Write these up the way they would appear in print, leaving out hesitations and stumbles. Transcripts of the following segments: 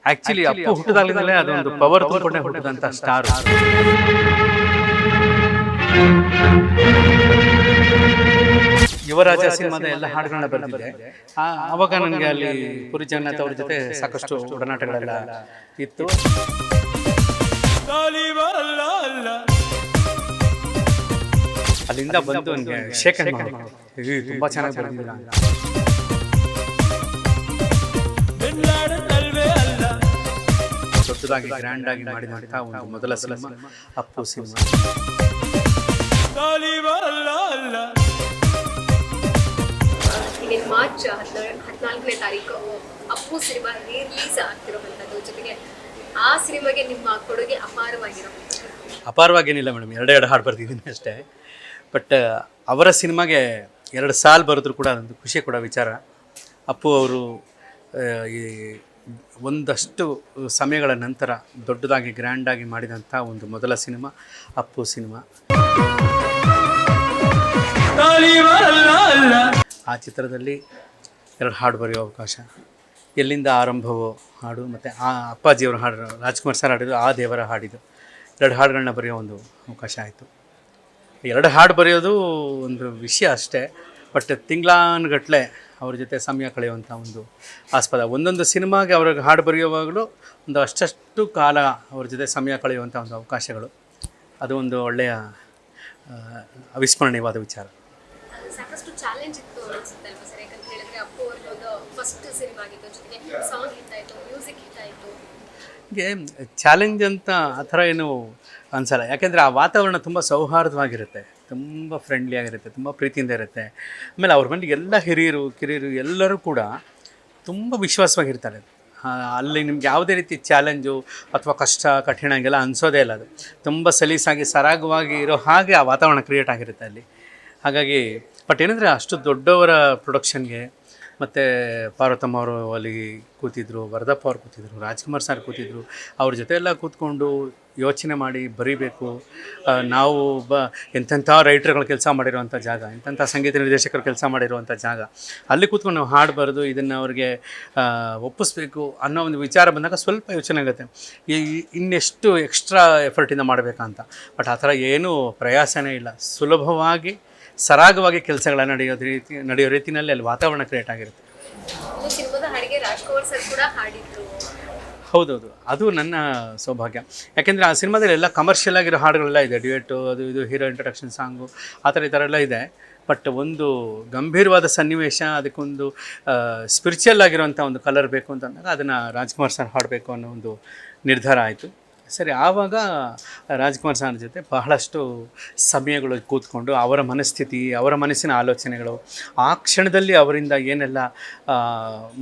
Actually Appu ಹುಟ್ಟಿದಾಗಲೇ ಅದೊಂದು power ತುಂಬಿಕೊಂಡೇ ಹುಟ್ಟಿದಂಥ star. ಯುವರಾಜ ಸಿನಿಮಾದ ಎಲ್ಲ ಹಾಡುಗಳನ್ನ ಬರೆದಿದ್ದೆ. ಆವಾಗ ನನಗೆ ಅಲ್ಲಿ ಪುರಿ ಜಗನ್ನಾಥ್ ಅವ್ರ ಜೊತೆ ಸಾಕಷ್ಟು ಒಡನಾಟಗಳೆಲ್ಲ ಇತ್ತು. ಅಲ್ಲಿಂದ ಬಂದು ನನಗೆ ಶೇಖರ್ ತುಂಬ ಚೆನ್ನಾಗಿ ಬರೆದಿದ್ದೀರ ಅಂತ. ದೊಡ್ಡದಾಗಿ ಗ್ರ್ಯಾಂಡ್ ಆಗಿ ಮಾಡಿದಂಥ ಒಂದು ಮೊದಲ ಸಿನಿಮಾ ಅಪ್ಪು ಸಿನಿಮಾ. ಮಾರ್ಚ್ 14ನೇ ತಾರೀಕು ಅಪ್ಪು ಸಿನಿಮಾ ರಿಲೀಸ್ ಆಗ್ತಿರೋವಂಥದ್ದು, ಜೊತೆಗೆ ಆ ಸಿನಿಮಾಗೆ ನಿಮ್ಮ ಕೊಡುಗೆ ಅಪಾರವಾಗೇನಿಲ್ಲ ಮೇಡಮ್, ಎರಡೆರಡು ಹಾಡು ಬರ್ತಿದ್ದೀನಿ ಅಷ್ಟೇ. ಬಟ್ ಅವರ ಸಿನಿಮಾಗೆ 2 ಸಾಲು ಬರೆದ್ರು ಕೂಡ ಅದೊಂದು ಖುಷಿ ಕೊಡೋ ವಿಚಾರ. ಅಪ್ಪು ಅವರು ಈ ಒಂದಷ್ಟು ಸಮಯಗಳ ನಂತರ ದೊಡ್ಡದಾಗಿ ಗ್ರ್ಯಾಂಡಾಗಿ ಮಾಡಿದಂಥ ಒಂದು ಮೊದಲ ಸಿನಿಮಾ ಅಪ್ಪು ಸಿನಿಮಾ. ಆ ಚಿತ್ರದಲ್ಲಿ 2 ಹಾಡು ಬರೆಯೋ ಅವಕಾಶ, ಎಲ್ಲಿಂದ ಆರಂಭವೋ ಹಾಡು, ಮತ್ತು ಆ ಅಪ್ಪಾಜಿಯವರ ಹಾಡು, ರಾಜ್ಕುಮಾರ್ ಸರ್ ಹಾಡಿದ್ರು, ಆ ದೇವರ ಹಾಡಿದ್ದು, 2 ಹಾಡುಗಳನ್ನ ಬರೆಯೋ ಒಂದು ಅವಕಾಶ ಆಯಿತು. 2 ಹಾಡು ಬರೆಯೋದು ಒಂದು ವಿಷಯ ಅಷ್ಟೇ, ಬಟ್ ತಿಂಗಳಾನುಗಟ್ಟಲೆ ಅವ್ರ ಜೊತೆ ಸಮಯ ಕಳೆಯುವಂಥ ಒಂದು ಆಸ್ಪದ. ಒಂದೊಂದು ಸಿನಿಮಾಗೆ ಅವ್ರಿಗೆ ಹಾಡು ಬರೆಯುವಾಗಲೂ ಒಂದು ಅಷ್ಟು ಕಾಲ ಅವ್ರ ಜೊತೆ ಸಮಯ ಕಳೆಯುವಂಥ ಒಂದು ಅವಕಾಶಗಳು, ಅದು ಒಂದು ಒಳ್ಳೆಯ ಅವಿಸ್ಮರಣೀಯವಾದ ವಿಚಾರ. ಸಾಕಷ್ಟು ಚಾಲೆಂಜ್ ಇತ್ತು ಅನ್ಸುತ್ತೆ ಅಲ್ವಾ ಸರ್? ಯಾಕಂತ ಹೇಳಿದ್ರೆ ಅಪ್ಪು ಅವ್ರದ್ದು ಫಸ್ಟ್ ಸಿನಿಮಾ ಆಗಿತ್ತು, ಜೊತೆಗೆ ಸಾಂಗ್ ಹಿಟ್ ಆಯಿತು, ಮ್ಯೂಸಿಕ್ ಹಿಟ್ ಆಯಿತು. ಹೀಗೆ ಚಾಲೆಂಜ್ ಅಂತ ಆ ಥರ ಏನು ಅನಿಸಲ್ಲ, ಯಾಕೆಂದರೆ ಆ ವಾತಾವರಣ ತುಂಬ ಸೌಹಾರ್ದವಾಗಿರುತ್ತೆ, ತುಂಬ ಫ್ರೆಂಡ್ಲಿ ಆಗಿರುತ್ತೆ, ತುಂಬ ಪ್ರೀತಿಯಿಂದ ಇರುತ್ತೆ. ಆಮೇಲೆ ಅವ್ರ ಮನೆಗೆ ಎಲ್ಲ ಹಿರಿಯರು ಕಿರಿಯರು ಎಲ್ಲರೂ ಕೂಡ ತುಂಬ ವಿಶ್ವಾಸವಾಗಿರ್ತಾರೆ. ಅಲ್ಲಿ ನಿಮ್ಗೆ ಯಾವುದೇ ರೀತಿ ಚಾಲೆಂಜು ಅಥವಾ ಕಷ್ಟ ಕಠಿಣ ಹಂಗೆಲ್ಲ ಅನಿಸೋದೇ ಇಲ್ಲ. ಅದು ತುಂಬ ಸಲೀಸಾಗಿ ಸರಾಗವಾಗಿ ಇರೋ ಹಾಗೆ ಆ ವಾತಾವರಣ ಕ್ರಿಯೇಟ್ ಆಗಿರುತ್ತೆ ಅಲ್ಲಿ. ಹಾಗಾಗಿ ಬಟ್ ಏನಂದರೆ ಅಷ್ಟು ದೊಡ್ಡವರ ಪ್ರೊಡಕ್ಷನ್ಗೆ, ಮತ್ತು ಪಾರ್ವತಮ್ಮ ಅವರು ಅಲ್ಲಿ ಕೂತಿದ್ರು, ವರದಪ್ಪ ಅವ್ರು ಕೂತಿದ್ರು, ರಾಜ್ಕುಮಾರ್ ಸರ್ ಕೂತಿದ್ರು, ಅವ್ರ ಜೊತೆ ಎಲ್ಲ ಕೂತ್ಕೊಂಡು ಯೋಚನೆ ಮಾಡಿ ಬರೀಬೇಕು. ನಾವು ಎಂತೆಂಥ ರೈಟ್ರ್ಗಳು ಕೆಲಸ ಮಾಡಿರುವಂಥ ಜಾಗ, ಎಂತೆಂಥ ಸಂಗೀತ ನಿರ್ದೇಶಕರು ಕೆಲಸ ಮಾಡಿರುವಂಥ ಜಾಗ, ಅಲ್ಲಿ ಕೂತ್ಕೊಂಡು ನಾವು ಹಾಡು ಬರೆದು ಇದನ್ನು ಅವ್ರಿಗೆ ಒಪ್ಪಿಸ್ಬೇಕು ಅನ್ನೋ ಒಂದು ವಿಚಾರ ಬಂದಾಗ ಸ್ವಲ್ಪ ಯೋಚನೆ ಆಗುತ್ತೆ, ಇನ್ನೆಷ್ಟು ಎಕ್ಸ್ಟ್ರಾ ಎಫರ್ಟಿಂದ ಮಾಡಬೇಕಂತ. ಬಟ್ ಆ ಥರ ಏನೂ ಪ್ರಯಾಸನೇ ಇಲ್ಲ, ಸುಲಭವಾಗಿ ಸರಾಗವಾಗಿ ಕೆಲಸಗಳ ನಡೆಯೋ ರೀತಿಯಲ್ಲಿ ಅಲ್ಲಿ ವಾತಾವರಣ ಕ್ರಿಯೇಟ್ ಆಗಿರುತ್ತೆ. ಹೌದೌದು, ಅದು ನನ್ನ ಸೌಭಾಗ್ಯ. ಯಾಕೆಂದರೆ ಆ ಸಿನಿಮಾದಲ್ಲಿ ಎಲ್ಲ ಕಮರ್ಷಿಯಲ್ ಆಗಿರೋ ಹಾಡುಗಳೆಲ್ಲ ಇದೆ, ಡ್ಯುಯೆಟು, ಅದು ಇದು, ಹೀರೋ ಇಂಟ್ರಡಕ್ಷನ್ ಸಾಂಗು, ಆ ಥರ ಎಲ್ಲ ಇದೆ. ಬಟ್ ಒಂದು ಗಂಭೀರವಾದ ಸನ್ನಿವೇಶ, ಅದಕ್ಕೊಂದು ಸ್ಪಿರಿಚುವಲ್ ಆಗಿರುವಂಥ ಒಂದು ಕಲರ್ ಬೇಕು ಅಂತಂದಾಗ ಅದನ್ನು ರಾಜ್ಕುಮಾರ್ ಸರ್ ಹಾಡಬೇಕು ಅನ್ನೋ ಒಂದು ನಿರ್ಧಾರ ಆಯಿತು. ಸರಿ, ಆವಾಗ ರಾಜ್ಕುಮಾರ್ ಸರ್ ಜೊತೆ ಬಹಳಷ್ಟು ಸಮಯಗಳು ಕೂತ್ಕೊಂಡು ಅವರ ಮನಸ್ಥಿತಿ, ಅವರ ಮನಸ್ಸಿನ ಆಲೋಚನೆಗಳು, ಆ ಕ್ಷಣದಲ್ಲಿ ಅವರಿಂದ ಏನೆಲ್ಲ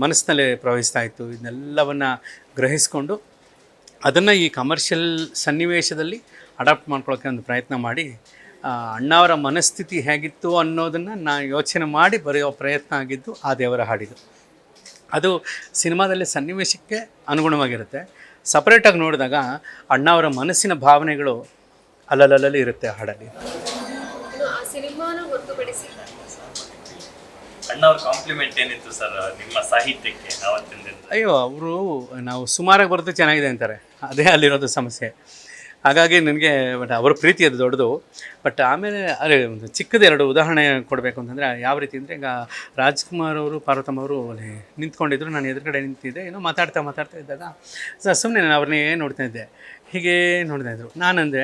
ಮನಸ್ಸಿನಲ್ಲಿ ಪ್ರವಹಿಸ್ತಾ ಇತ್ತು, ಇದನ್ನೆಲ್ಲವನ್ನು ಗ್ರಹಿಸ್ಕೊಂಡು ಅದನ್ನು ಈ ಕಮರ್ಷಿಯಲ್ ಸನ್ನಿವೇಶದಲ್ಲಿ ಅಡಾಪ್ಟ್ ಮಾಡ್ಕೊಳ್ಳೋಕ್ಕೆ ಒಂದು ಪ್ರಯತ್ನ ಮಾಡಿ, ಅಣ್ಣಾವರ ಮನಸ್ಥಿತಿ ಹೇಗಿತ್ತು ಅನ್ನೋದನ್ನು ನಾನು ಯೋಚನೆ ಮಾಡಿ ಬರೆಯೋ ಪ್ರಯತ್ನ ಆಗಿದ್ದು ಆ ದೇವರ ಹಾಡಿದು. ಅದು ಸಿನಿಮಾದಲ್ಲಿ ಸನ್ನಿವೇಶಕ್ಕೆ ಅನುಗುಣವಾಗಿರುತ್ತೆ. ಸಪ್ರೇಟಾಗಿ ನೋಡಿದಾಗ ಅಣ್ಣಾವರ ಮನಸ್ಸಿನ ಭಾವನೆಗಳು ಅಲ್ಲಲ್ಲಿ ಇರುತ್ತೆ ಹಾಡಲ್ಲಿ. ಅಣ್ಣವ್ರ ಕಾಂಪ್ಲಿಮೆಂಟ್ ಏನಿತ್ತು ಸರ್ ನಿಮ್ಮ ಸಾಹಿತ್ಯಕ್ಕೆ? ಅಯ್ಯೋ, ಅವರು ನಾವು ಸುಮಾರಾಗಿ ಬರೆದು ಚೆನ್ನಾಗಿದೆ ಅಂತಾರೆ, ಅದೇ ಅಲ್ಲಿರೋದು ಸಮಸ್ಯೆ. ಹಾಗಾಗಿ ನನಗೆ ಬಟ್ ಅವರ ಪ್ರೀತಿ ಅದು ದೊಡ್ಡದು. ಬಟ್ ಆಮೇಲೆ ಅದೇ ಒಂದು ಚಿಕ್ಕದ 2 ಉದಾಹರಣೆ ಕೊಡಬೇಕು ಅಂತಂದರೆ ಯಾವ ರೀತಿ ಅಂದರೆ, ಈಗ ರಾಜ್ಕುಮಾರ್ ಅವರು ಪಾರ್ವತಮ್ಮ ಅವರು ಅಲ್ಲಿ ನಿಂತ್ಕೊಂಡಿದ್ರು, ನಾನು ಎದುರುಗಡೆ ನಿಂತಿದ್ದೆ, ಏನೋ ಮಾತಾಡ್ತಾ ಇದ್ದಾಗ ಸುಮ್ಮನೆ ನಾನು ಅವ್ರನ್ನೇ ನೋಡ್ತಾ ಇದ್ದೆ, ಹೀಗೆ ನೋಡ್ತಾ ಇದ್ರು. ನಾನಂದರೆ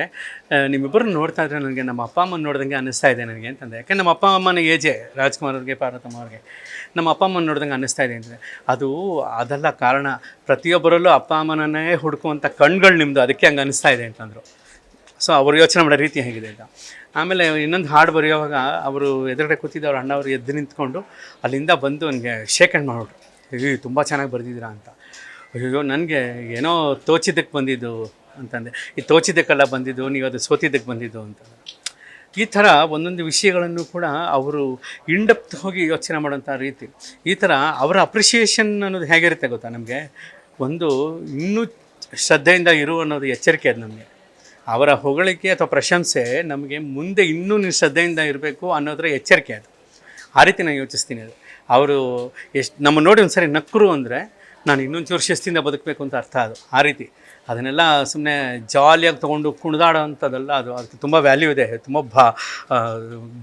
ನಿಮ್ಮಿಬ್ಬರನ್ನ ನೋಡ್ತಾ ಇದ್ರೆ ನನಗೆ ನಮ್ಮ ಅಪ್ಪ ಅಮ್ಮನ ನೋಡ್ದಂಗೆ ಅನ್ನಿಸ್ತಾ ಇದೆ ನನಗೆ ಅಂತಂದೆ. ಯಾಕೆ ನಮ್ಮ ಅಪ್ಪ ಅಮ್ಮನ ಏಜೆ ರಾಜ್ಕುಮಾರ್ ಅವ್ರಿಗೆ, ಪಾರ್ವತಮ್ಮ ಅವ್ರಿಗೆ, ನಮ್ಮ ಅಪ್ಪ ಅಮ್ಮನ ನೋಡ್ದಂಗೆ ಅನ್ನಿಸ್ತಾ ಇದೆ ಅಂದರೆ ಅದೆಲ್ಲ ಕಾರಣ, ಪ್ರತಿಯೊಬ್ಬರಲ್ಲೂ ಅಪ್ಪ ಅಮ್ಮನನ್ನೇ ಹುಡುಕುವಂಥ ಕಣ್ಗಳು ನಿಮ್ಮದು, ಅದಕ್ಕೆ ಹಂಗೆ ಅನ್ನಿಸ್ತಾ ಇದೆ ಅಂತಂದರು. ಸೊ ಅವರು ಯೋಚನೆ ಮಾಡೋ ರೀತಿ ಹೇಗಿದೆ ಅಂತ. ಆಮೇಲೆ ಇನ್ನೊಂದು ಹಾಡು ಬರೆಯುವಾಗ ಅವರು ಎದುರುಗಡೆ ಕೂತಿದ್ದು ಅವ್ರ ಅಣ್ಣವರು ಎದ್ದು ನಿಂತ್ಕೊಂಡು ಅಲ್ಲಿಂದ ಬಂದು ನನಗೆ ಶೇಕ್ ಹ್ಯಾಂಡ್ ಮಾಡಿಬಿಟ್ರು, ತುಂಬ ಚೆನ್ನಾಗಿ ಬರೆದಿದ್ದೀರಾ ಅಂತ. ಅಯ್ಯೋ, ನನಗೆ ಏನೋ ತೋಚಿದ್ದಕ್ಕೆ ಬಂದಿದ್ದು ಅಂತಂದೆ. ಈ ತೋಚಿದ್ದಕ್ಕೆಲ್ಲ ಬಂದಿದ್ದು, ನೀವು ಅದು ಸೋತಿದ್ದಕ್ಕೆ ಬಂದಿದ್ದು ಅಂತ. ಈ ಥರ ಒಂದೊಂದು ವಿಷಯಗಳನ್ನು ಕೂಡ ಅವರು ಇಂಡೆಪ್ತ್ ಹೋಗಿ ಯೋಚನೆ ಮಾಡೋಂಥ ರೀತಿ, ಈ ಥರ ಅವರ ಅಪ್ರಿಷಿಯೇಷನ್ ಅನ್ನೋದು ಹೇಗಿರುತ್ತೆ ಗೊತ್ತಾ, ನಮಗೆ ಒಂದು ಇನ್ನೂ ಶ್ರದ್ಧೆಯಿಂದ ಇರು ಅನ್ನೋದು ಎಚ್ಚರಿಕೆ. ಅದು ನಮಗೆ ಅವರ ಹೊಗಳಿಕೆ ಅಥವಾ ಪ್ರಶಂಸೆ ನಮಗೆ ಮುಂದೆ ಇನ್ನೂ ನೀವು ಶ್ರದ್ಧೆಯಿಂದ ಇರಬೇಕು ಅನ್ನೋದರ ಎಚ್ಚರಿಕೆ. ಅದು ಆ ರೀತಿ ನಾನು ಯೋಚಿಸ್ತೀನಿ. ಅದು ಅವರು ಎಷ್ಟು ನಮ್ಮ ನೋಡಿ ಒಂದು ಸರಿ ನಕ್ಕರು ಅಂದರೆ ನಾನು ಇನ್ನೊಂಚೂರು ಶಿಸ್ತಿಂದ ಬದುಕಬೇಕು ಅಂತ ಅರ್ಥ ಅದು ಆ ರೀತಿ. ಅದನ್ನೆಲ್ಲ ಸುಮ್ಮನೆ ಜಾಲಿಯಾಗಿ ತೊಗೊಂಡು ಕುಣಿದಾಡೋ ಅಂಥದ್ದಲ್ಲ ಅದು. ಅದಕ್ಕೆ ತುಂಬ ವ್ಯಾಲ್ಯೂ ಇದೆ, ತುಂಬ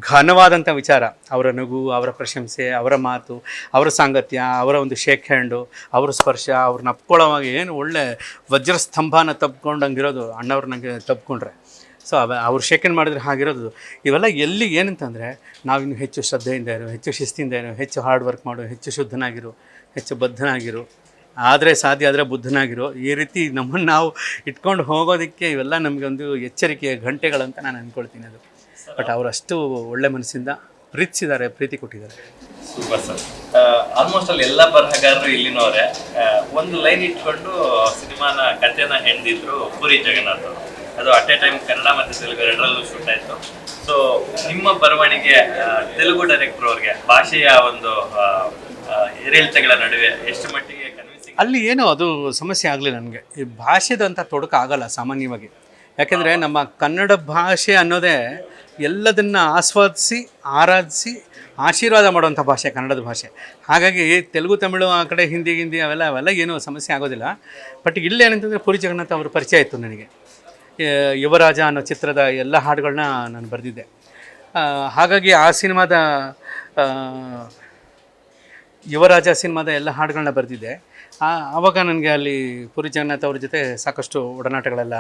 ಘನವಾದಂಥ ವಿಚಾರ. ಅವರ ನಗು, ಅವರ ಪ್ರಶಂಸೆ, ಅವರ ಮಾತು, ಅವರ ಸಾಂಗತ್ಯ, ಅವರ ಒಂದು ಶೇಕ್ ಹ್ಯಾಂಡು, ಅವರ ಸ್ಪರ್ಶ, ಅವ್ರನ್ನ ಅಪ್ಕೊಳ್ಳೋವಾಗ ಏನು ಒಳ್ಳೆ ವಜ್ರಸ್ತಂಭನ ತಬ್ಕೊಂಡಂಗಿರೋದು ಅಣ್ಣವ್ರು ನನಗೆ ತಬ್ಕೊಂಡ್ರೆ. ಸೊ ಅವ್ರು ಶೇಕ್ ಹ್ಯಾಂಡ್ ಮಾಡಿದ್ರೆ ಹಾಗಿರೋದು. ಇವೆಲ್ಲ ಎಲ್ಲಿ ಏನಂತಂದರೆ ನಾವಿನ್ನು ಹೆಚ್ಚು ಶ್ರದ್ಧೆಯಿಂದ ಇರೋ, ಹೆಚ್ಚು ಶಿಸ್ತಿಂದ ಇರೋ, ಹೆಚ್ಚು ಹಾರ್ಡ್ ವರ್ಕ್ ಮಾಡು, ಹೆಚ್ಚು ಶುದ್ಧನಾಗಿರು, ಹೆಚ್ಚು ಬದ್ಧನಾಗಿರು, ಆದರೆ ಸಾಧ್ಯ ಆದರೆ ಬುದ್ಧನಾಗಿರೋ, ಈ ರೀತಿ ನಮ್ಮನ್ನು ನಾವು ಇಟ್ಕೊಂಡು ಹೋಗೋದಕ್ಕೆ ಇವೆಲ್ಲ ನಮಗೆ ಒಂದು ಎಚ್ಚರಿಕೆಯ ಗಂಟೆಗಳಂತ ನಾನು ಅಂದ್ಕೊಳ್ತೀನಿ. ಅದು ಬಟ್ ಅವರಷ್ಟು ಒಳ್ಳೆ ಮನಸ್ಸಿಂದ ಪ್ರೀತಿಸಿದ್ದಾರೆ, ಪ್ರೀತಿ ಕೊಟ್ಟಿದ್ದಾರೆ. Super sir. ಆಲ್ಮೋಸ್ಟ್ ಅಲ್ಲಿ ಎಲ್ಲ ಬರಹಗಾರರು ಇಲ್ಲಿನವರೇ ಒಂದು ಲೈನ್ ಇಟ್ಕೊಂಡು ಸಿನಿಮಾನ ಕಥೆನ ಹೆಣ್ದಿದ್ರು ಪುರಿ ಜಗನ್ನಾಥ್ ಅವರು. ಅದು ಅಟ್ ಎ ಟೈಮ್ ಕನ್ನಡ ಮತ್ತು ತೆಲುಗು ಎರಡರಲ್ಲೂ ಶೂಟ್ ಆಯಿತು. ಸೊ ನಿಮ್ಮ ಬರವಣಿಗೆ ತೆಲುಗು ಡೈರೆಕ್ಟರ್ ಅವ್ರಿಗೆ ಭಾಷೆಯ ಒಂದು ಏರಿಳಿತಗಳ ನಡುವೆ ಎಷ್ಟು ಮಟ್ಟಿಗೆ ಕನ್ವಿನ್ಸಿಂಗ್? ಅಲ್ಲಿ ಏನೋ ಅದು ಸಮಸ್ಯೆ ಆಗಲಿಲ್ಲ ನನಗೆ. ಈ ಭಾಷೆದಂಥ ತೊಡಕು ಆಗಲ್ಲ ಸಾಮಾನ್ಯವಾಗಿ. ಯಾಕೆಂದರೆ ನಮ್ಮ ಕನ್ನಡ ಭಾಷೆ ಅನ್ನೋದೇ ಎಲ್ಲದನ್ನು ಆಸ್ವಾದಿಸಿ ಆರಾಧಿಸಿ ಆಶೀರ್ವಾದ ಮಾಡುವಂಥ ಭಾಷೆ ಕನ್ನಡದ ಭಾಷೆ. ಹಾಗಾಗಿ ತೆಲುಗು, ತಮಿಳು, ಆ ಕಡೆ ಹಿಂದಿ ಅವೆಲ್ಲ ಏನೂ ಸಮಸ್ಯೆ ಆಗೋದಿಲ್ಲ. ಬಟ್ ಇಲ್ಲಿ ಏನಂತಂದರೆ ಪುರಿ ಜಗನ್ನಾಥ್ ಅವ್ರ ಪರಿಚಯ ಇತ್ತು ನನಗೆ. ಯುವರಾಜ ಅನ್ನೋ ಚಿತ್ರದ ಎಲ್ಲ ಹಾಡುಗಳನ್ನ ನಾನು ಬರೆದಿದ್ದೆ. ಹಾಗಾಗಿ ಆ ಸಿನಿಮಾದ ಯುವರಾಜ ಸಿನಿಮಾದ ಎಲ್ಲ ಹಾಡುಗಳನ್ನ ಬರೆದಿದ್ದೆ. ಆವಾಗ ನನಗೆ ಅಲ್ಲಿ ಪುರಿ ಜಗನ್ನಾಥ್ ಅವ್ರ ಜೊತೆ ಸಾಕಷ್ಟು ಒಡನಾಟಗಳೆಲ್ಲ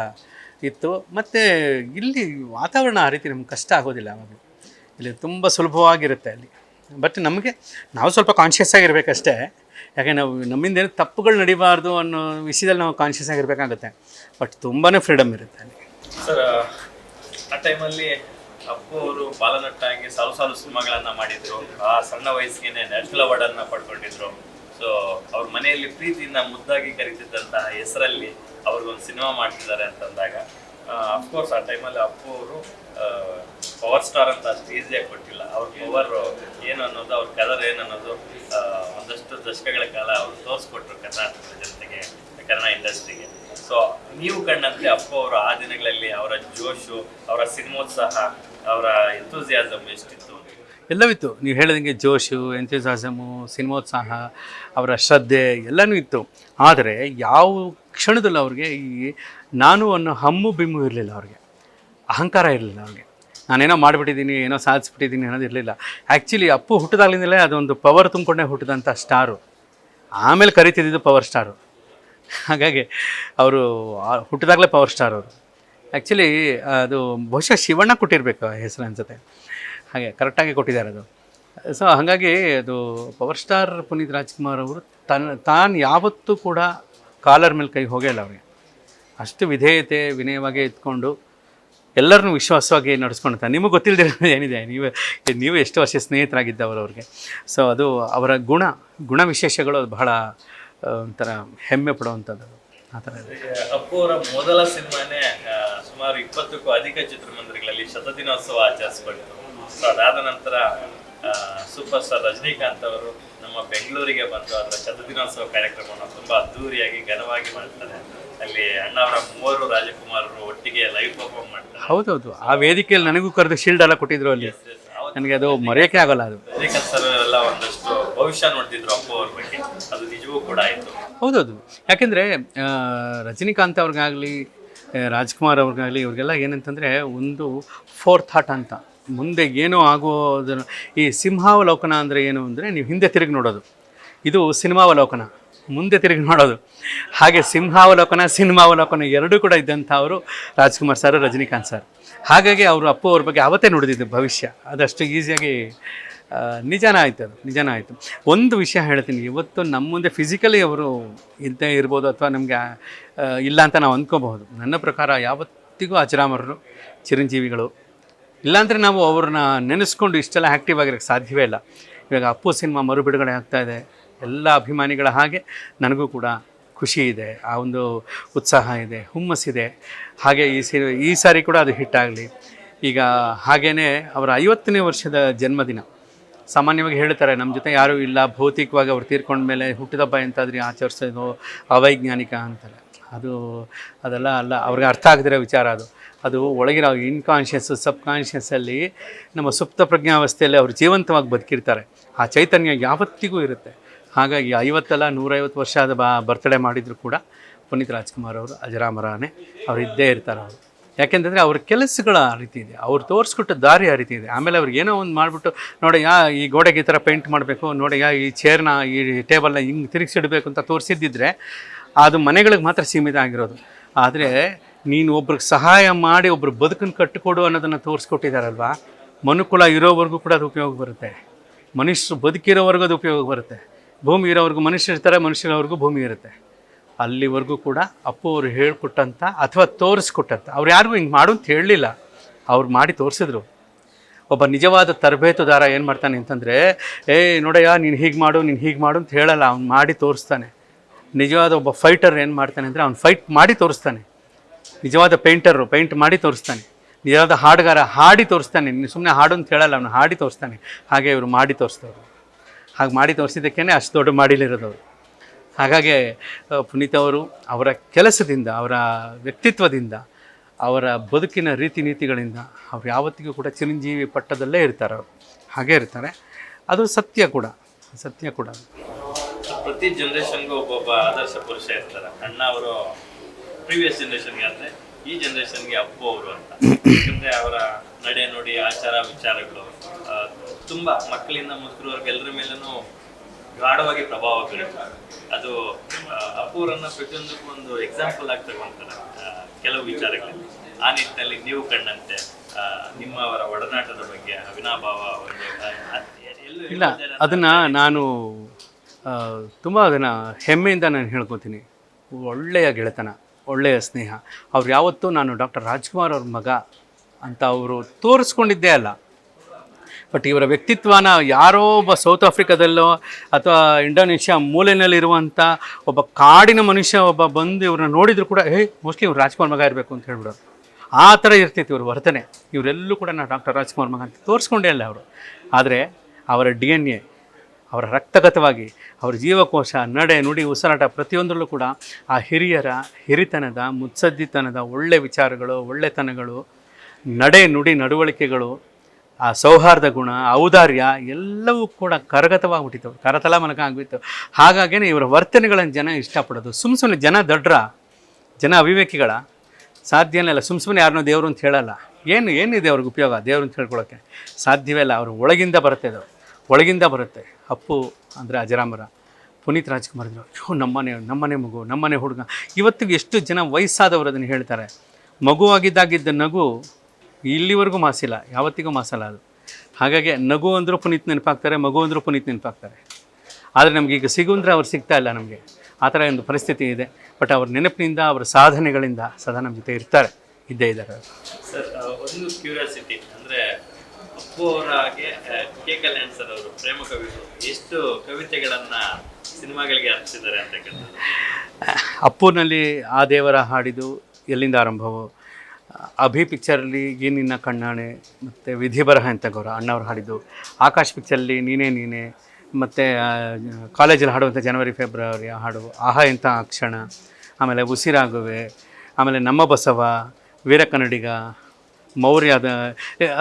ಇತ್ತು. ಮತ್ತು ಇಲ್ಲಿ ವಾತಾವರಣ ಆ ರೀತಿ ನಮ್ಗೆ ಕಷ್ಟ ಆಗೋದಿಲ್ಲ. ಆವಾಗ ಇಲ್ಲಿ ತುಂಬ ಸುಲಭವಾಗಿರುತ್ತೆ ಅಲ್ಲಿ. ಬಟ್ ನಾವು ಸ್ವಲ್ಪ ಕಾನ್ಷಿಯಸ್ ಆಗಿರಬೇಕಷ್ಟೇ. ಯಾಕೆ ನಾವು ನಮ್ಮಿಂದ ಏನು ತಪ್ಪುಗಳು ನಡಿಬಾರ್ದು ಅನ್ನೋ ವಿಷಯದಲ್ಲಿ ನಾವು ಕಾನ್ಷಿಯಸ್ ಆಗಿರಬೇಕಾಗುತ್ತೆ. ಬಟ್ ತುಂಬಾ ಫ್ರೀಡಮ್ ಇರುತ್ತೆ ಅಲ್ಲಿ. ಸರ್, ಆ ಟೈಮಲ್ಲಿ ಅಪ್ಪು ಅವರು ಬಾಲನಟ್ಟಾಗಿ ಸಾಲು ಸಿನಿಮಾಗಳನ್ನು ಮಾಡಿದ್ರು. ಆ ಸಣ್ಣ ವಯಸ್ಸಿಗೆ ನ್ಯಾಷನಲ್ ಅವಾರ್ಡನ್ನು ಪಡ್ಕೊಂಡಿದ್ರು. ಸೊ ಅವ್ರ ಮನೆಯಲ್ಲಿ ಪ್ರೀತಿಯಿಂದ ಮುದ್ದಾಗಿ ಕರೀತಿದ್ದಂತಹ ಹೆಸರಲ್ಲಿ ಅವ್ರಿಗೊಂದು ಸಿನಿಮಾ ಮಾಡ್ತಿದ್ದಾರೆ ಅಂತಂದಾಗ ಅಫ್ಕೋರ್ಸ್ ಆ ಟೈಮಲ್ಲಿ ಅಪ್ಪು ಅವರು ಪವರ್ ಸ್ಟಾರ್ ಅಂತ ಅಷ್ಟು ಈಸಿಯಾಗಿ ಕೊಟ್ಟಿಲ್ಲ. ಅವ್ರ ಪವರ್ ಏನು ಅನ್ನೋದು, ಅವ್ರ ಕಲರ್ ಏನು ಅನ್ನೋದು ಒಂದಷ್ಟು ದಶಕಗಳ ಕಾಲ ಅವರು ತೋರಿಸ್ಕೊಟ್ರು ಕರ್ನಾಟಕದ ಜನತೆಗೆ, ಕನ್ನಡ ಇಂಡಸ್ಟ್ರಿಗೆ. ಸೊ ನೀವು ಕಂಡಂತೆ ಅಪ್ಪು ಅವರು ಆ ದಿನಗಳಲ್ಲಿ ಅವರ ಜೋಶು, ಅವರ ಸಿನಿಮೋತ್ಸಾಹ, ಅವರ ಎಂಥೂಸಿಯಾಸಮ್ ಎಷ್ಟಿತ್ತು? ಎಲ್ಲವಿತ್ತು. ನೀವು ಹೇಳಿದಂಗೆ ಜೋಶು, ಎಂಥೂಸಿಯಾಸಮು, ಸಿನಿಮೋತ್ಸಾಹ, ಅವರ ಶ್ರದ್ಧೆ ಎಲ್ಲನೂ ಇತ್ತು. ಆದರೆ ಯಾವ ಕ್ಷಣದಲ್ಲೂ ಅವ್ರಿಗೆ ಈ ನಾನು ಅನ್ನೋ ಹಮ್ಮು ಬಿಮ್ಮು ಇರಲಿಲ್ಲ. ಅವ್ರಿಗೆ ಅಹಂಕಾರ ಇರಲಿಲ್ಲ. ಅವ್ರಿಗೆ ನಾನೇನೋ ಮಾಡಿಬಿಟ್ಟಿದ್ದೀನಿ, ಏನೋ ಸಾಧಿಸ್ಬಿಟ್ಟಿದ್ದೀನಿ ಅನ್ನೋದು ಇರಲಿಲ್ಲ. ಆ್ಯಕ್ಚುಲಿ ಅಪ್ಪು ಹುಟ್ಟಿದಾಗಲಿಂದಲೇ ಅದೊಂದು ಪವರ್ ತುಂಬಿಕೊಂಡೇ ಹುಟ್ಟಿದಂಥ ಸ್ಟಾರು. ಆಮೇಲೆ ಕರಿತಿದ್ದು ಪವರ್ ಸ್ಟಾರು. ಹಾಗಾಗಿ ಅವರು ಹುಟ್ಟಿದಾಗಲೇ ಪವರ್ ಸ್ಟಾರ್ ಅವರು. ಆ್ಯಕ್ಚುಲಿ ಅದು ಬಹುಶಃ ಶಿವಣ್ಣ ಕೊಟ್ಟಿರಬೇಕು ಆ ಹೆಸರು ಅನ್ಸುತ್ತೆ. ಹಾಗೆ ಕರೆಕ್ಟಾಗಿ ಕೊಟ್ಟಿದ್ದಾರೆ ಅದು. ಸೊ ಹಾಗಾಗಿ ಅದು ಪವರ್ ಸ್ಟಾರ್ ಪುನೀತ್ ರಾಜ್ಕುಮಾರ್ ಅವರು ತಾನು ಯಾವತ್ತೂ ಕೂಡ ಕಾಲರ್ ಮೇಲೆ ಕೈ ಹೋಗೇ ಅವ್ರಿಗೆ. ಅಷ್ಟು ವಿಧೇಯತೆ, ವಿನಯವಾಗಿ ಇದ್ಕೊಂಡು ಎಲ್ಲರನ್ನೂ ವಿಶ್ವಾಸವಾಗಿ ನಡೆಸ್ಕೊಳ್ತಾರೆ. ನಿಮಗೆ ಗೊತ್ತಿಲ್ಲದಿರೋದು ಏನಿದೆ, ನೀವು ಎಷ್ಟು ವರ್ಷ ಸ್ನೇಹಿತರಾಗಿದ್ದವರು ಅವ್ರಿಗೆ. ಸೊ ಅದು ಅವರ ಗುಣ ವಿಶೇಷಗಳು ಅದು ಬಹಳ ಒಂಥರ ಹೆಮ್ಮೆ ಪಡುವಂಥದ್ದು ಆ ಥರ ಇದೆ. ಅಪ್ಪು ಅವರ ಮೊದಲ ಸಿನಿಮಾನೇ ಸುಮಾರು 20ಕ್ಕೂ ಅಧಿಕ ಚಿತ್ರಮಂದಿರಗಳಲ್ಲಿ ಶತದಿನೋತ್ಸವ ಆಚರಿಸ್ಕೊಳ್ತು. ಸೊ ಅದಾದ ನಂತರ ಸೂಪರ್ ಸ್ಟಾರ್ ರಜನಿಕಾಂತ್ ಅವರು ನಮ್ಮ ಬೆಂಗಳೂರಿಗೆ ಬಂದು ಅದರ ಶತದಿನೋತ್ಸವ ಕಾರ್ಯಕ್ರಮವನ್ನು ತುಂಬ ಅದ್ದೂರಿಯಾಗಿ ಘನವಾಗಿ ಮಾಡ್ತಾರೆ. ಅಲ್ಲಿ ಅಣ್ಣವರ 3 ರಾಜಕುಮಾರರು ಒಟ್ಟಿಗೆ ಲೈವ್ ಪರ್ಫಾರ್ಮ್ ಮಾಡ್ತಾರೆ. ಹೌದೌದು. ಆ ವೇದಿಕೆಯಲ್ಲಿ ನನಗೂ ಕರೆದು ಶೀಲ್ಡ್ ಎಲ್ಲ ಕೊಟ್ಟಿದ್ರು ಅಲ್ಲಿ. ನನಗೆ ಅದು ಮರೆಯೋಕ್ಕೆ ಆಗೋಲ್ಲ. ಅದು ರಜನಿಕಾಂತ್ ಸರ್ ಎಲ್ಲ ಒಂದಷ್ಟು ಭವಿಷ್ಯ ನೋಡ್ತಿದ್ರು ಅಪ್ಪು ಅವ್ರ ಬಗ್ಗೆ. ಅದು ನಿಜವೂ ಕೂಡ ಆಯಿತು. ಹೌದೌದು. ಯಾಕೆಂದರೆ ರಜನಿಕಾಂತ್ ಅವ್ರಿಗಾಗಲಿ, ರಾಜ್ಕುಮಾರ್ ಅವ್ರಿಗಾಗಲಿ, ಇವ್ರಿಗೆಲ್ಲ ಏನಂತಂದರೆ ಒಂದು ಫೋರ್ ಥಾಟ್ ಅಂತ. ಮುಂದೆ ಏನೋ ಆಗೋದನ್ನು, ಈ ಸಿಂಹಾವಲೋಕನ ಅಂದರೆ ಏನು ಅಂದರೆ ನೀವು ಹಿಂದೆ ತಿರುಗಿ ನೋಡೋದು. ಇದು ಸಿನಿಮಾವಲೋಕನ, ಮುಂದೆ ತಿರುಗಿ ನೋಡೋದು. ಹಾಗೆ ಸಿನಿಮಾವಲೋಕನ ಎರಡೂ ಕೂಡ ಇದ್ದಂಥವರು ರಾಜ್ಕುಮಾರ್ ಸರ್, ರಜನಿಕಾಂತ್ ಸರ್. ಹಾಗಾಗಿ ಅವರು ಅಪ್ಪು ಅವ್ರ ಬಗ್ಗೆ ಆವತ್ತೇ ನೋಡಿದ್ದು ಭವಿಷ್ಯ. ಅದಷ್ಟು ಈಸಿಯಾಗಿ ನಿಜಾನ ಆಯಿತು. ಒಂದು ವಿಷಯ ಹೇಳ್ತೀನಿ, ಇವತ್ತು ನಮ್ಮ ಮುಂದೆ ಫಿಸಿಕಲಿ ಅವರು ಇದ್ದೇ ಇರ್ಬೋದು ಅಥವಾ ನಮಗೆ ಇಲ್ಲ ಅಂತ ನಾವು ಅಂದ್ಕೋಬಹುದು. ನನ್ನ ಪ್ರಕಾರ ಯಾವತ್ತಿಗೂ ಅಜರಾಮರರು, ಚಿರಂಜೀವಿಗಳು. ಇಲ್ಲಾಂದರೆ ನಾವು ಅವ್ರನ್ನ ನೆನೆಸ್ಕೊಂಡು ಇಷ್ಟೆಲ್ಲ ಆ್ಯಕ್ಟಿವ್ ಆಗಿರೋಕ್ಕೆ ಸಾಧ್ಯವೇ ಇಲ್ಲ. ಇವಾಗ ಅಪ್ಪು ಸಿನಿಮಾ ಮರುಬಿಡುಗಡೆ ಆಗ್ತಾಯಿದೆ. ಎಲ್ಲ ಅಭಿಮಾನಿಗಳ ಹಾಗೆ ನನಗೂ ಕೂಡ ಖುಷಿ ಇದೆ, ಆ ಒಂದು ಉತ್ಸಾಹ ಇದೆ, ಹುಮ್ಮಸ್ಸಿದೆ. ಹಾಗೆ ಈ ಸಾರಿ ಕೂಡ ಅದು ಹಿಟ್ಟಾಗಲಿ. ಈಗ ಹಾಗೇ ಅವರ 50ನೇ ವರ್ಷದ ಜನ್ಮದಿನ. ಸಾಮಾನ್ಯವಾಗಿ ಹೇಳ್ತಾರೆ ನಮ್ಮ ಜೊತೆ ಯಾರೂ ಇಲ್ಲ, ಭೌತಿಕವಾಗಿ ಅವ್ರು ತೀರ್ಕೊಂಡ ಮೇಲೆ ಹುಟ್ಟಿದಬ್ಬ ಎಂತಾದ್ರೂ ಆಚರಿಸೋದು ಅವೈಜ್ಞಾನಿಕ ಅಂತಾರೆ. ಅದೆಲ್ಲ ಅಲ್ಲ. ಅವ್ರಿಗೆ ಅರ್ಥ ಆಗದಿರೋ ವಿಚಾರ ಅದು ಒಳಗಿರೋ ಇನ್ಕಾನ್ಷಿಯಸ್ಸು, ಸಬ್ಕಾನ್ಷಿಯಸ್ಸಲ್ಲಿ ನಮ್ಮ ಸುಪ್ತ ಪ್ರಜ್ಞಾವಸ್ಥೆಯಲ್ಲಿ ಅವರು ಜೀವಂತವಾಗಿ ಬದುಕಿರ್ತಾರೆ. ಆ ಚೈತನ್ಯ ಯಾವತ್ತಿಗೂ ಇರುತ್ತೆ. ಹಾಗಾಗಿ 50 ಅಲ್ಲ 150 ವರ್ಷ ಆದ ಬರ್ತ್ಡೇ ಮಾಡಿದರೂ ಕೂಡ ಪುನೀತ್ ರಾಜ್ಕುಮಾರ್ ಅವರು ಅಜರಾಮರನೇ ಅವ್ರು ಇದ್ದೇ ಇರ್ತಾರೆ ಅವರು. ಯಾಕೆಂತಂದರೆ ಅವ್ರ ಕೆಲಸಗಳ ಆ ರೀತಿ ಇದೆ, ಅವ್ರು ತೋರಿಸ್ಕೊಟ್ಟ ದಾರಿ ಆ ರೀತಿ ಇದೆ. ಆಮೇಲೆ ಅವ್ರಿಗೆ ಏನೋ ಒಂದು ಮಾಡಿಬಿಟ್ಟು ನೋಡಿ ಈ ಗೋಡೆಗೆ ಈ ಥರ ಪೇಂಟ್ ಮಾಡಬೇಕು, ನೋಡಿ ಈ ಚೇರ್ನ ಈ ಟೇಬಲ್ನ ಹಿಂಗೆ ತಿರುಗಿಸಿಡಬೇಕು ಅಂತ ತೋರಿಸಿದ್ದಿದ್ರೆ ಅದು ಮನೆಗಳಿಗೆ ಮಾತ್ರ ಸೀಮಿತ ಆಗಿರೋದು. ಆದರೆ ನೀನು ಒಬ್ರಿಗೆ ಸಹಾಯ ಮಾಡಿ ಒಬ್ರು ಬದುಕನ್ನು ಕಟ್ಟಿಕೊಡು ಅನ್ನೋದನ್ನು ತೋರಿಸ್ಕೊಟ್ಟಿದ್ದಾರಲ್ವ, ಮನುಕುಲ ಇರೋವರೆಗೂ ಕೂಡ ಅದು ಉಪಯೋಗ ಬರುತ್ತೆ, ಮನುಷ್ಯರು ಬದುಕಿರೋವರೆಗೂ ಅದು ಉಪಯೋಗ ಬರುತ್ತೆ. ಭೂಮಿ ಇರೋವರೆಗೂ ಮನುಷ್ಯರು ಇರ್ತಾರೆ, ಮನುಷ್ಯರವರೆಗೂ ಭೂಮಿ ಇರುತ್ತೆ. ಅಲ್ಲಿವರೆಗೂ ಕೂಡ ಅಪ್ಪು ಅವರು ಹೇಳ್ಕೊಟ್ಟಂಥ ಅಥವಾ ತೋರಿಸ್ಕೊಟ್ಟಂಥ, ಅವ್ರು ಯಾರಿಗೂ ಹಿಂಗೆ ಮಾಡು ಅಂತ ಹೇಳಲಿಲ್ಲ, ಅವ್ರು ಮಾಡಿ ತೋರಿಸಿದ್ರು. ಒಬ್ಬ ನಿಜವಾದ ತರಬೇತುದಾರ ಏನು ಮಾಡ್ತಾನೆ ಅಂತಂದರೆ, ನೋಡಯ್ಯ ನೀನು ಹೀಗೆ ಮಾಡು ನೀನು ಹೀಗೆ ಮಾಡು ಅಂತ ಹೇಳಲ್ಲ, ಅವ್ನು ಮಾಡಿ ತೋರಿಸ್ತಾನೆ. ನಿಜವಾದ ಒಬ್ಬ ಫೈಟರ್ ಏನು ಮಾಡ್ತಾನೆ ಅಂದರೆ ಅವ್ನು ಫೈಟ್ ಮಾಡಿ ತೋರಿಸ್ತಾನೆ. ನಿಜವಾದ ಪೇಂಟರು ಪೇಂಟ್ ಮಾಡಿ ತೋರಿಸ್ತಾನೆ. ನಿಜವಾದ ಹಾಡುಗಾರ ಹಾಡಿ ತೋರಿಸ್ತಾನೆ. ನೀನು ಸುಮ್ಮನೆ ಹಾಡು ಅಂತ ಹೇಳಲ್ಲ, ಅವನು ಹಾಡಿ ತೋರಿಸ್ತಾನೆ. ಹಾಗೆ ಇವರು ಮಾಡಿ ತೋರಿಸ್ತವ್ರು. ಹಾಗೆ ಮಾಡಿ ತೋರಿಸಿದ್ದಕ್ಕೇ ಅಷ್ಟು ದೊಡ್ಡ ಮಾಡಿಲಿರೋದವರು. ಹಾಗಾಗಿ ಪುನೀತ್ ಅವರು ಅವರ ಕೆಲಸದಿಂದ, ಅವರ ವ್ಯಕ್ತಿತ್ವದಿಂದ, ಅವರ ಬದುಕಿನ ರೀತಿ ನೀತಿಗಳಿಂದ ಅವ್ರು ಯಾವತ್ತಿಗೂ ಕೂಡ ಚಿರಂಜೀವಿ ಪಟ್ಟದಲ್ಲೇ ಇರ್ತಾರೆ. ಅವರು ಹಾಗೇ ಇರ್ತಾರೆ. ಅದು ಸತ್ಯ ಕೂಡ, ಸತ್ಯ ಕೂಡ. ಪ್ರತಿ ಜನ್ರೇಷನ್ಗೂ ಒಬ್ಬೊಬ್ಬ ಆದರ್ಶ ಪುರುಷ ಇರ್ತಾರೆ. ಅಣ್ಣ ಅವರು ಪ್ರೀವಿಯಸ್ ಜನ್ರೇಷನ್ಗೆ ಅಂದರೆ ಈ ಜನ್ರೇಷನ್ಗೆ ಅಪ್ಪು ಅವರು ಅಂತ. ಯಾಕಂದರೆ ಅವರ ನಡೆ ನುಡಿ ಆಚಾರ ವಿಚಾರಗಳು ತುಂಬ ಮಕ್ಕಳಿಂದ ಮುದುಕರವರೆಗೆಲ್ಲರ ಮೇಲೂ ಗಾಢವಾಗಿ ಪ್ರಭಾವ ಬೀರುತ್ತೆ. ಅದು ಅಪ್ಪೂರನ್ನ ಪ್ರತಿಯೊಂದಕ್ಕೂ ಒಂದು ಎಕ್ಸಾಂಪಲ್ ಆಗಿ ತಗೊಂತಾರೆ ಕೆಲವು ವಿಚಾರಗಳಲ್ಲಿ. ಆ ನಿಟ್ಟಿನಲ್ಲಿ ನೀವು ಕಂಡಂತೆ ನಿಮ್ಮವರ ಒಡನಾಟದ ಬಗ್ಗೆ ಅವಿನಾಭಾವ ಇಲ್ಲ, ಅದನ್ನು ನಾನು ತುಂಬ ಅದನ್ನು ಹೆಮ್ಮೆಯಿಂದ ನಾನು ಹೇಳ್ಕೊತೀನಿ. ಒಳ್ಳೆಯ ಗೆಳೆತನ, ಒಳ್ಳೆಯ ಸ್ನೇಹ. ಅವ್ರು ಯಾವತ್ತೂ ನಾನು ಡಾಕ್ಟರ್ ರಾಜ್ಕುಮಾರ್ ಅವ್ರ ಮಗ ಅಂತ ಅವರು ತೋರಿಸ್ಕೊಂಡಿದ್ದೇ ಅಲ್ಲ. ಬಟ್ ಇವರ ವ್ಯಕ್ತಿತ್ವನ ಯಾರೋ ಒಬ್ಬ ಸೌತ್ ಆಫ್ರಿಕಾದಲ್ಲೋ ಅಥವಾ ಇಂಡೋನೇಷ್ಯಾ ಮೂಲೆಯಲ್ಲಿರುವಂಥ ಒಬ್ಬ ಕಾಡಿನ ಮನುಷ್ಯ ಒಬ್ಬ ಬಂದು ಇವ್ರನ್ನ ನೋಡಿದ್ರು ಕೂಡ ಮೋಸ್ಟ್ಲಿ ಇವ್ರು ರಾಜ್ಕುಮಾರ್ ಮಗ ಇರಬೇಕು ಅಂತ ಹೇಳ್ಬಿಡೋರು. ಆ ಥರ ಇರ್ತಿತ್ತು ಇವ್ರ ವರ್ತನೆ. ಇವರೆಲ್ಲೂ ಕೂಡ ನಾನು ಡಾಕ್ಟರ್ ರಾಜ್ಕುಮಾರ್ ಮಗ ಅಂತ ತೋರಿಸ್ಕೊಂಡೇ ಅಲ್ಲ ಅವರು. ಆದರೆ ಅವರ DNA, ಅವರ ರಕ್ತಗತವಾಗಿ ಅವರ ಜೀವಕೋಶ, ನಡೆ ನುಡಿ ಉಸಿರಾಟ ಪ್ರತಿಯೊಂದರಲ್ಲೂ ಕೂಡ ಆ ಹಿರಿಯರ ಹಿರಿತನದ, ಮುತ್ಸದ್ದಿತನದ ಒಳ್ಳೆ ವಿಚಾರಗಳು, ಒಳ್ಳೆತನಗಳು, ನಡೆ ನುಡಿ ನಡವಳಿಕೆಗಳು, ಆ ಸೌಹಾರ್ದ ಗುಣ, ಔದಾರ್ಯ ಎಲ್ಲವೂ ಕೂಡ ಕರಗತವಾಗಿಬಿಟ್ಟಿತ್ತು, ಕರತಲ ಮನಕ ಆಗಿಬಿಟ್ಟು. ಹಾಗಾಗೇ ಇವರ ವರ್ತನೆಗಳನ್ನು ಜನ ಇಷ್ಟಪಡೋದು. ಸುಮ್ಮನೆ ಜನ ದಡ್ರ, ಜನ ಅವಿವೇಕಿಗಳ, ಸಾಧ್ಯನೇ ಇಲ್ಲ. ಸುಮ್ಮನೆ ಯಾರನ್ನೋ ದೇವರು ಅಂತ ಹೇಳಲ್ಲ. ಏನಿದೆ ಅವ್ರಿಗೆ ಉಪಯೋಗ ದೇವರು ಅಂತ ಹೇಳ್ಕೊಳ್ಳೋಕ್ಕೆ? ಸಾಧ್ಯವೇ ಇಲ್ಲ. ಅವರು ಒಳಗಿಂದ ಬರುತ್ತೆ, ಅದು ಒಳಗಿಂದ ಬರುತ್ತೆ. ಅಪ್ಪು ಅಂದರೆ ಅಜರಾಮರ. ಪುನೀತ್ ರಾಜ್ಕುಮಾರ್ ಅಂದರು ನಮ್ಮನೆ ಮಗು, ನಮ್ಮನೆ ಹುಡುಗ. ಇವತ್ತಿಗೆ ಎಷ್ಟು ಜನ ವಯಸ್ಸಾದವರು ಅದನ್ನು ಹೇಳ್ತಾರೆ. ಮಗುವಾಗಿದ್ದಾಗಿದ್ದ ನಗು ಇಲ್ಲಿವರೆಗೂ ಮಾಸಿಲ್ಲ, ಯಾವತ್ತಿಗೂ ಮಾಸಲ್ಲ ಅದು. ಹಾಗಾಗಿ ನಗು ಅಂದರೂ ಪುನೀತ್ ನೆನಪಾಗ್ತಾರೆ, ಮಗು ಅಂದರೂ ಪುನೀತ್ ನೆನಪಾಗ್ತಾರೆ. ಆದರೆ ನಮಗೀಗ ಸಿಗುಂದ್ರೆ ಅವ್ರು ಸಿಗ್ತಾ ಇಲ್ಲ ನಮಗೆ. ಆ ಥರ ಒಂದು ಪರಿಸ್ಥಿತಿ ಇದೆ. ಬಟ್ ಅವ್ರ ನೆನಪಿನಿಂದ, ಅವರ ಸಾಧನೆಗಳಿಂದ ಸದಾ ನಮ್ಮ ಜೊತೆ ಇರ್ತಾರೆ, ಇದ್ದೇ ಇದ್ದಾರೆ. ಸರ್, ಒಂದು ಕ್ಯೂರಿಯಾಸಿಟಿ ಅಂದರೆ ಅಪ್ಪು ಅವರ ಹಾಗೆ ಕೆ ಕಲ್ಯಾಣ್ ಸರ್ ಅವರು ಪ್ರೇಮ ಕವಿಗಳು ಎಷ್ಟು ಕವಿತೆಗಳನ್ನು ಸಿನಿಮಾಗಳಿಗೆ ಅರ್ಪಿಸಿದ್ದಾರೆ ಅಂತ ಕೇಳ್ತಾರೆ. ಅಪ್ಪುನಲ್ಲಿ ಆ ದೇವರ ಹಾಡಿದು ಎಲ್ಲಿಂದ ಆರಂಭವೋ, ಅಭಿ ಪಿಕ್ಚರಲ್ಲಿ ಈ ನಿನ್ನ ಕಣ್ಣಾಣೆ, ಮತ್ತು ವಿಧಿ ಬರಹ ಅಂತ ಗೌರ ಅಣ್ಣವ್ರು ಹಾಡಿದ್ದು, ಆಕಾಶ್ ಪಿಕ್ಚರಲ್ಲಿ ನೀನೇ, ಮತ್ತು ಕಾಲೇಜಲ್ಲಿ ಹಾಡುವಂಥ ಜನವರಿ ಫೆಬ್ರವರಿ ಹಾಡು, ಆಹಾ ಎಂಥ ಕ್ಷಣ, ಆಮೇಲೆ ಉಸಿರಾಗುವೆ, ಆಮೇಲೆ ನಮ್ಮ ಬಸವ, ವೀರ ಕನ್ನಡಿಗ, ಮೌರ್ಯದ,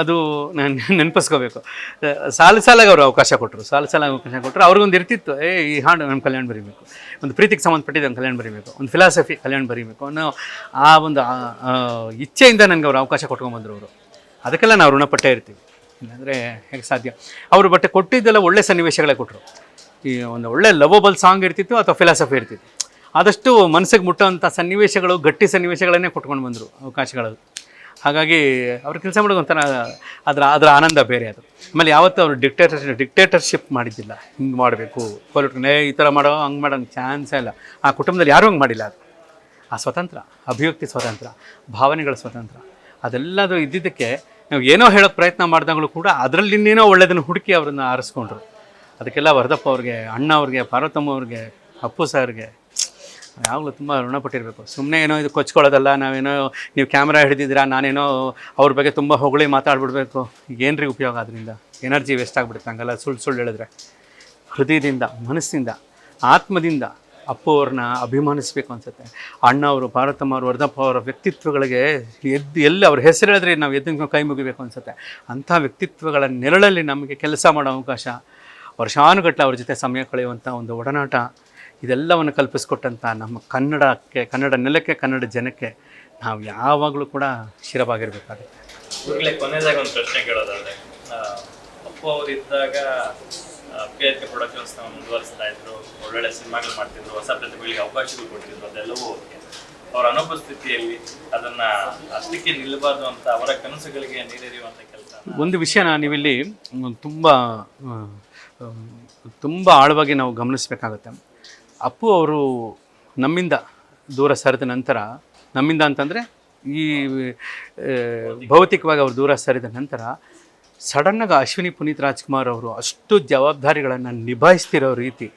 ಅದು ನಾನು ನೆನಪಿಸ್ಕೋಬೇಕು. ಸಾಲಾಗಿ ಅವರು ಅವಕಾಶ ಕೊಟ್ಟರು, ಸಾಲಾಗಿ ಅವಕಾಶ ಕೊಟ್ಟರು. ಅವ್ರಿಗೊಂದು ಇರ್ತಿತ್ತು, ಈ ಹಾಡು ನಮ್ಮ ಕಲ್ಯಾಣ ಬರೀಬೇಕು, ಒಂದು ಪ್ರೀತಿಗೆ ಸಂಬಂಧಪಟ್ಟಿದ್ದು ಕಲ್ಯಾಣ ಬರೀಬೇಕು, ಒಂದು ಫಿಲಾಸಫಿ ಕಲ್ಯಾಣ ಬರೀಬೇಕು ಅನ್ನೋ ಆ ಒಂದು ಇಚ್ಛೆಯಿಂದ ನನಗೆ ಅವರು ಅವಕಾಶ ಕೊಟ್ಕೊಂಡ್ಬಂದರು ಅವರು. ಅದಕ್ಕೆಲ್ಲ ನಾವು ಋಣಪಟ್ಟೇ ಇರ್ತೀವಿ, ಇಲ್ಲಾಂದರೆ ಹೇಗೆ ಸಾಧ್ಯ? ಅವರು ಬಟ್ ಕೊಟ್ಟಿದ್ದೆಲ್ಲ ಒಳ್ಳೆ ಸನ್ನಿವೇಶಗಳೇ ಕೊಟ್ಟರು. ಈ ಒಂದು ಒಳ್ಳೆ ಲವಬಲ್ ಸಾಂಗ್ ಇರ್ತಿತ್ತು ಅಥವಾ ಫಿಲಾಸಫಿ ಇರ್ತಿತ್ತು. ಆದಷ್ಟು ಮನಸ್ಸಿಗೆ ಮುಟ್ಟೋವಂಥ ಸನ್ನಿವೇಶಗಳು, ಗಟ್ಟಿ ಸನ್ನಿವೇಶಗಳನ್ನೇ ಕೊಟ್ಕೊಂಡು ಬಂದರು ಅವಕಾಶಗಳು. ಹಾಗಾಗಿ ಅವ್ರ ಕೆಲಸ ಮಾಡೋದು ಒಂಥರ ಅದರ ಆನಂದ ಬೇರೆ ಅದು. ಆಮೇಲೆ ಯಾವತ್ತೂ ಅವರು ಡಿಕ್ಟೇಟರ್ಶಿಪ್ ಮಾಡಿದ್ದಿಲ್ಲ. ಹಿಂಗೆ ಮಾಡಬೇಕು, ಈ ಥರ ಮಾಡೋ, ಹಂಗೆ ಮಾಡೋಂಗೆ ಚಾನ್ಸೇ ಇಲ್ಲ. ಆ ಕುಟುಂಬದಲ್ಲಿ ಯಾರೂ ಹಂಗೆ ಮಾಡಿಲ್ಲ. ಅದು ಆ ಸ್ವತಂತ್ರ, ಅಭಿವ್ಯಕ್ತಿ ಸ್ವತಂತ್ರ, ಭಾವನೆಗಳ ಸ್ವತಂತ್ರ, ಅದೆಲ್ಲದು ಇದ್ದಿದ್ದಕ್ಕೆ ನಾವು ಏನೋ ಹೇಳೋಕ್ಕೆ ಪ್ರಯತ್ನ ಮಾಡಿದಾಗಲೂ ಕೂಡ ಅದರಲ್ಲಿ ಇನ್ನೇನೋ ಒಳ್ಳೆಯದನ್ನು ಹುಡುಕಿ ಅವ್ರನ್ನ ಆರಿಸ್ಕೊಂಡ್ರು. ಅದಕ್ಕೆಲ್ಲ ವರದಪ್ಪ ಅವ್ರಿಗೆ, ಅಣ್ಣ ಅವ್ರಿಗೆ, ಪಾರ್ವತಮ್ಮ ಅವ್ರಿಗೆ, ಅಪ್ಪು ಸರ್ಗೆ ಯಾವಾಗಲೂ ತುಂಬ ಋಣಪಟ್ಟಿರಬೇಕು. ಸುಮ್ಮನೆ ಏನೋ ಇದು ಕೊಚ್ಕೊಳ್ಳೋದಲ್ಲ. ನಾವೇನೋ ನೀವು ಕ್ಯಾಮ್ರಾ ಹಿಡಿದಿದ್ದೀರಾ, ನಾನೇನೋ ಅವ್ರ ಬಗ್ಗೆ ತುಂಬ ಹೊಗಳಿ ಮಾತಾಡ್ಬಿಡ್ಬೇಕು. ಏನ್ರಿ ಉಪಯೋಗ? ಅದರಿಂದ ಎನರ್ಜಿ ವೇಸ್ಟ್ ಆಗಿಬಿಡುತ್ತೆ. ಹಂಗೆಲ್ಲ ಸುಳ್ಳು ಹೇಳಿದ್ರೆ ಹೃದಯದಿಂದ, ಮನಸ್ಸಿಂದ, ಆತ್ಮದಿಂದ ಅಪ್ಪು ಅವ್ರನ್ನ ಅಭಿಮಾನಿಸಬೇಕು ಅನಿಸುತ್ತೆ. ಅಣ್ಣ ಅವರು, ಪಾರ್ವತಮ್ಮ ಅವರು, ವರದಪ್ಪ ಅವರ ವ್ಯಕ್ತಿತ್ವಗಳಿಗೆ ಎಲ್ಲಿ ಅವ್ರ ಹೆಸರು ಹೇಳಿದ್ರೆ ನಾವು ಎದ್ದು ಕೈ ಮುಗಿಬೇಕು ಅನಿಸುತ್ತೆ. ಅಂಥ ವ್ಯಕ್ತಿತ್ವಗಳ ನೆರಳಲ್ಲಿ ನಮಗೆ ಕೆಲಸ ಮಾಡೋ ಅವಕಾಶ, ವರ್ಷಾನುಗಟ್ಟಲೆ ಅವ್ರ ಜೊತೆ ಸಮಯ ಕಳೆಯುವಂಥ ಒಂದು ಒಡನಾಟ, ಇದೆಲ್ಲವನ್ನು ಕಲ್ಪಿಸ್ಕೊಟ್ಟಂಥ ನಮ್ಮ ಕನ್ನಡ ನೆಲಕ್ಕೆ, ಕನ್ನಡ ಜನಕ್ಕೆ ನಾವು ಯಾವಾಗಲೂ ಕೂಡ ಶಿರವಾಗಿರಬೇಕಾಗುತ್ತೆ. ಈಗಲೇ ಕೊನೆಯದಾಗ ಒಂದು ಪ್ರಶ್ನೆ ಕೇಳೋದಾದ್ರೆ, ಅಪ್ಪು ಅವರು ಇದ್ದಾಗ PRK ಪ್ರೊಡಕ್ಷನ್ಸ್ ಮುಂದುವರಿಸ್ತಾ ಇದ್ರು, ಒಳ್ಳೊಳ್ಳೆ ಸಿನಿಮಾಗಳು ಮಾಡ್ತಿದ್ರು, ಹೊಸ ಪ್ರತಿಭೆಗಳಿಗೆ ಅವಕಾಶಗಳು ಕೊಡ್ತಿದ್ರು, ಅದೆಲ್ಲವೂ ಓಕೆ. ಅವರ ಅನುಪಸ್ಥಿತಿಯಲ್ಲಿ ಅದನ್ನ ಅಷ್ಟಕ್ಕೆ ನಿಲ್ಲಬಾರ್ದು ಅಂತ ಅವರ ಕನಸುಗಳಿಗೆ ನೀರೆರೆಯುವಂಥ ಕೆಲಸ. ಒಂದು ವಿಷಯನ ನೀವಿಲ್ಲಿ ತುಂಬ ಆಳವಾಗಿ ನಾವು ಗಮನಿಸಬೇಕಾಗುತ್ತೆ. ಅಪ್ಪು ಅವರು ನಮ್ಮಿಂದ ದೂರ ಸರಿದ ನಂತರ, ನಮ್ಮಿಂದ ಅಂತಂದರೆ ಈ ಭೌತಿಕವಾಗಿ ಅವರು ದೂರ ಸರಿದ ನಂತರ ಸಡನ್ನಾಗಿ ಅಶ್ವಿನಿ ಪುನೀತ್ ರಾಜ್ಕುಮಾರ್ ಅವರು ಅಷ್ಟು ಜವಾಬ್ದಾರಿಗಳನ್ನು ನಿಭಾಯಿಸ್ತಿರೋ ರೀತಿ,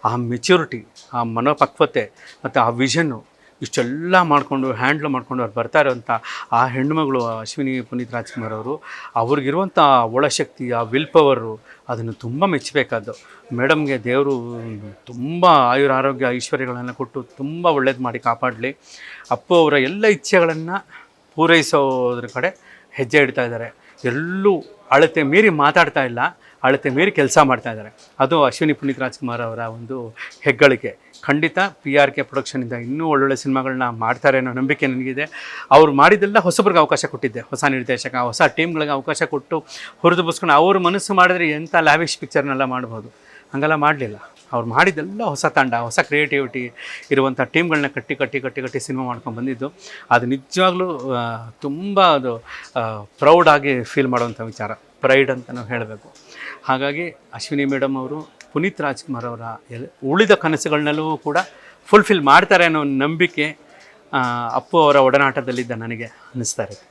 ಆ ಮೆಚ್ಯೂರಿಟಿ, ಆ ಮನೋಪಕ್ವತೆ ಮತ್ತು ಆ ವಿಷನ್ನು ಇಷ್ಟೆಲ್ಲ ಮಾಡಿಕೊಂಡು ಹ್ಯಾಂಡ್ಲ್ ಮಾಡ್ಕೊಂಡು ಅವ್ರು ಬರ್ತಾ ಇರೋವಂಥ ಆ ಹೆಣ್ಣುಮಗಳು ಅಶ್ವಿನಿ ಪುನೀತ್ ರಾಜ್ಕುಮಾರ್ ಅವರು, ಅವ್ರಿಗಿರುವಂಥ ಒಳಶಕ್ತಿ, ಆ ವಿಲ್ ಪವರು, ಅದನ್ನು ತುಂಬ ಮೆಚ್ಚಬೇಕಾದ್ದು. ಮೇಡಮ್ಗೆ ದೇವರು ತುಂಬ ಆಯುರ ಆರೋಗ್ಯ ಐಶ್ವರ್ಯಗಳನ್ನು ಕೊಟ್ಟು ತುಂಬ ಒಳ್ಳೇದು ಮಾಡಿ ಕಾಪಾಡಲಿ. ಅಪ್ಪು ಅವರ ಎಲ್ಲ ಇಚ್ಛೆಗಳನ್ನು ಪೂರೈಸೋದ್ರ ಕಡೆ ಹೆಜ್ಜೆ ಇಡ್ತಾ ಇದ್ದಾರೆ. ಎಲ್ಲೂ ಅಳತೆ ಮೀರಿ ಮಾತಾಡ್ತಾ ಇಲ್ಲ, ಅಳತೆ ಮೀರಿ ಕೆಲಸ ಮಾಡ್ತಾ ಇದ್ದಾರೆ. ಅದು ಅಶ್ವಿನಿ ಪುನೀತ್ ರಾಜ್ಕುಮಾರ್ ಅವರ ಒಂದು ಹೆಗ್ಗಳಿಕೆ. ಖಂಡಿತ PRK ಪ್ರೊಡಕ್ಷನಿಂದ ಇನ್ನೂ ಒಳ್ಳೊಳ್ಳೆ ಸಿನಿಮಾಗಳನ್ನ ಮಾಡ್ತಾರೆ ಅನ್ನೋ ನಂಬಿಕೆ ನನಗಿದೆ. ಅವ್ರು ಮಾಡಿದ್ದೆಲ್ಲ ಹೊಸಬ್ರಿಗೆ ಅವಕಾಶ ಕೊಟ್ಟಿದ್ದೆ, ಹೊಸ ನಿರ್ದೇಶಕ, ಹೊಸ ಟೀಮ್ಗಳಿಗೆ ಅವಕಾಶ ಕೊಟ್ಟು ಹುರಿದು ಬಸ್ಕೊಂಡು ಅವ್ರ ಮನಸ್ಸು ಮಾಡಿದ್ರೆ ಎಂಥ ಲ್ಯಾವಿಶ್ ಪಿಕ್ಚರ್ನೆಲ್ಲ ಮಾಡ್ಬೋದು. ಹಾಗೆಲ್ಲ ಮಾಡಲಿಲ್ಲ. ಅವ್ರು ಮಾಡಿದ್ದೆಲ್ಲ ಹೊಸ ತಂಡ, ಹೊಸ ಕ್ರಿಯೇಟಿವಿಟಿ ಇರುವಂಥ ಟೀಮ್ಗಳನ್ನ ಕಟ್ಟಿ ಸಿನಿಮಾ ಮಾಡ್ಕೊಂಡು ಬಂದಿದ್ದು. ಅದು ನಿಜವಾಗ್ಲೂ ತುಂಬ ಅದು ಪ್ರೌಡಾಗಿ ಫೀಲ್ ಮಾಡುವಂಥ ವಿಚಾರ, ಪ್ರೈಡ್ ಅಂತ ನಾವು ಹೇಳಬೇಕು. ಹಾಗಾಗಿ ಅಶ್ವಿನಿ ಮೇಡಮ್ ಅವರು ಪುನೀತ್ ರಾಜ್ಕುಮಾರ್ ಅವರ ಉಳಿದ ಕನಸುಗಳನ್ನಲ್ಲೂ ಕೂಡ ಫುಲ್ಫಿಲ್ ಮಾಡ್ತಾರೆ ಅನ್ನೋ ನಂಬಿಕೆ ಅಪ್ಪು ಅವರ ಒಡನಾಟದಲ್ಲಿದ್ದ ನನಗೆ ಅನ್ನಿಸ್ತಾ ಇರುತ್ತೆ.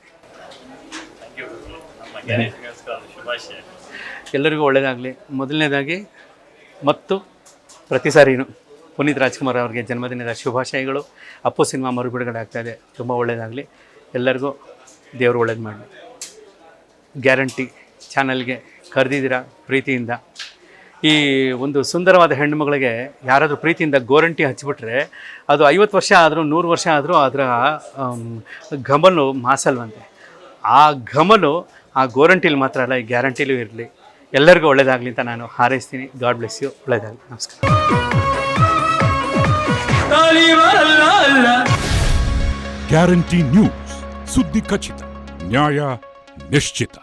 ಎಲ್ಲರಿಗೂ ಒಳ್ಳೆಯದಾಗಲಿ. ಮೊದಲನೇದಾಗಿ ಮತ್ತು ಪ್ರತಿ ಸಾರಿನೂ ಪುನೀತ್ ರಾಜ್ಕುಮಾರ್ ಅವರಿಗೆ ಜನ್ಮದಿನದ ಶುಭಾಶಯಗಳು. ಅಪ್ಪು ಸಿನಿಮಾ ಮರುಬಿಡುಗಡೆ ಆಗ್ತಾಯಿದೆ, ತುಂಬ ಒಳ್ಳೆಯದಾಗಲಿ. ಎಲ್ಲರಿಗೂ ದೇವರು ಒಳ್ಳೇದು ಮಾಡಲಿ. ಗ್ಯಾರಂಟಿ ಚಾನಲ್ಗೆ ಕರೆದಿದ್ದೀರಾ ಪ್ರೀತಿಯಿಂದ. ಈ ಒಂದು ಸುಂದರವಾದ ಹೆಣ್ಣುಮಗಳಿಗೆ ಯಾರಾದರೂ ಪ್ರೀತಿಯಿಂದ ಗೋರಂಟಿ ಹಚ್ಚಿಬಿಟ್ರೆ ಅದು 50 ವರ್ಷ ಆದರೂ 100 ವರ್ಷ ಆದರೂ ಅದರ ಘಮಲು ಮಾಸಲ್ವಂತೆ. ಆ ಘಮಲು ಆ ಗೋರಂಟಿಲಿ ಮಾತ್ರ ಅಲ್ಲ, ಈ ಗ್ಯಾರಂಟಿಲೂ ಇರಲಿ. ಎಲ್ಲರಿಗೂ ಒಳ್ಳೆಯದಾಗಲಿ ಅಂತ ನಾನು ಹಾರೈಸ್ತೀನಿ. God bless you. ಒಳ್ಳೆಯದಾಗಲಿ. ನಮಸ್ಕಾರ. ಗ್ಯಾರಂಟಿ ನ್ಯೂಸ್, ಸುದ್ದಿ ಖಚಿತ, ನ್ಯಾಯ ನಿಶ್ಚಿತ.